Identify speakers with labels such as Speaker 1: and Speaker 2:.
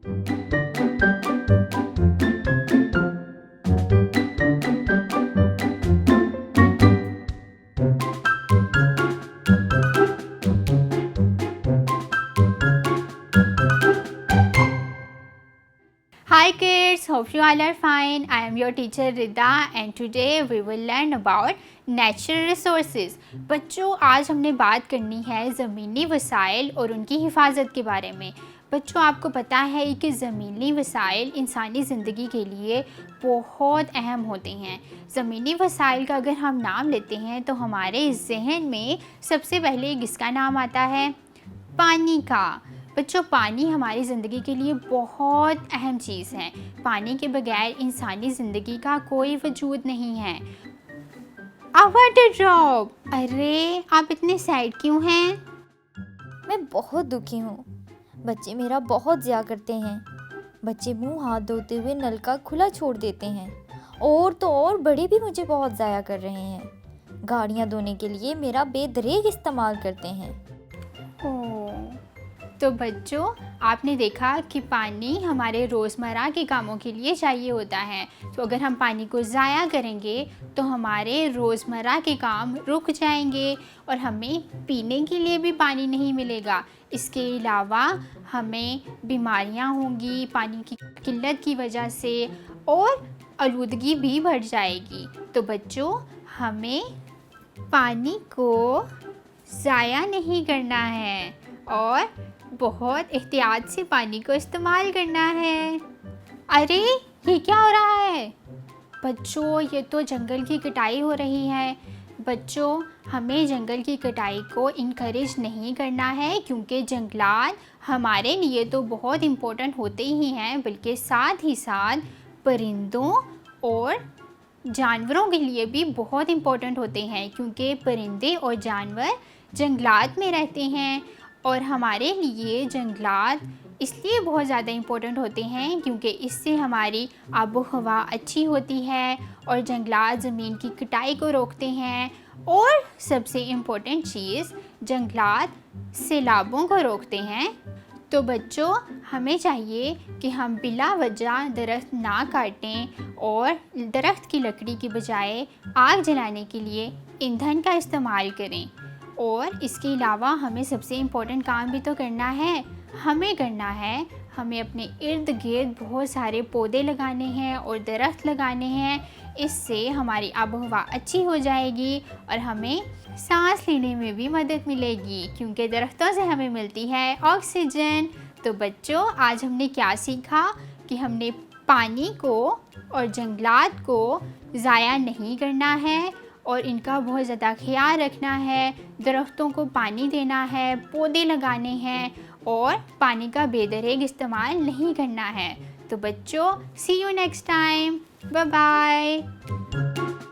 Speaker 1: Hi kids, hope you all are fine. I am your teacher Rida and today we will learn about natural resources. बच्चों, आज हमने बात करनी है ज़मीनी वसाइल और उनकी हिफाजत के बारे में। बच्चों, आपको पता है कि ज़मीनी वसाइल इंसानी ज़िंदगी के लिए बहुत अहम होते हैं। ज़मीनी वसाइल का अगर हम नाम लेते हैं तो हमारे जहन में सबसे पहले किसका नाम आता है? पानी का। बच्चों, पानी हमारी ज़िंदगी के लिए बहुत अहम चीज़ है। पानी के बगैर इंसानी ज़िंदगी का कोई वजूद नहीं है। A water drop! अरे, आप इतने सैड क्यों हैं?
Speaker 2: मैं बहुत दुखी हूँ। बच्चे मेरा बहुत ज़िया करते हैं। बच्चे मुंह हाथ धोते हुए नल का खुला छोड़ देते हैं। और तो और बड़े भी मुझे बहुत ज़ाया कर रहे हैं। गाड़ियाँ धोने के लिए मेरा बेदरेग इस्तेमाल करते हैं।
Speaker 1: तो बच्चों, आपने देखा कि पानी हमारे रोज़मर्रा के कामों के लिए चाहिए होता है। तो अगर हम पानी को ज़ाया करेंगे तो हमारे रोज़मर्रा के काम रुक जाएंगे और हमें पीने के लिए भी पानी नहीं मिलेगा। इसके अलावा हमें बीमारियां होंगी पानी की किल्लत की वजह से और आलूदगी भी बढ़ जाएगी। तो बच्चों, हमें पानी को ज़ाया नहीं करना है और बहुत एहतियात से पानी को इस्तेमाल करना है। अरे, ये क्या हो रहा है? बच्चों, ये तो जंगल की कटाई हो रही है। बच्चों, हमें जंगल की कटाई को इनकरेज नहीं करना है क्योंकि जंगलात हमारे लिए तो बहुत इम्पोर्टेंट होते ही हैं, बल्कि साथ ही साथ परिंदों और जानवरों के लिए भी बहुत इम्पोर्टेंट होते हैं क्योंकि परिंदे और जानवर जंगलात में रहते हैं। और हमारे लिए जंगलात इसलिए बहुत ज़्यादा इम्पोर्टेंट होते हैं क्योंकि इससे हमारी आबो हवा अच्छी होती है और जंगलात ज़मीन की कटाई को रोकते हैं। और सबसे इम्पोर्टेंट चीज़, जंगलात सैलाबों को रोकते हैं। तो बच्चों, हमें चाहिए कि हम बिला वजह दरख्त ना काटें और दरख्त की लकड़ी की बजाय आग जलाने के लिए ईंधन का इस्तेमाल करें। और इसके अलावा हमें सबसे इम्पोर्टेंट काम भी तो करना है। हमें अपने इर्द गिर्द बहुत सारे पौधे लगाने हैं और दरख्त लगाने हैं। इससे हमारी आबोहवा अच्छी हो जाएगी और हमें सांस लेने में भी मदद मिलेगी क्योंकि दरख्तों से हमें मिलती है ऑक्सीजन। तो बच्चों, आज हमने क्या सीखा कि हमने पानी को और जंगलात को ज़ाया नहीं करना है और इनका बहुत ज़्यादा ख्याल रखना है। दरख्तों को पानी देना है, पौधे लगाने हैं और पानी का बेदरेग इस्तेमाल नहीं करना है। तो बच्चों, see you next time. Bye bye.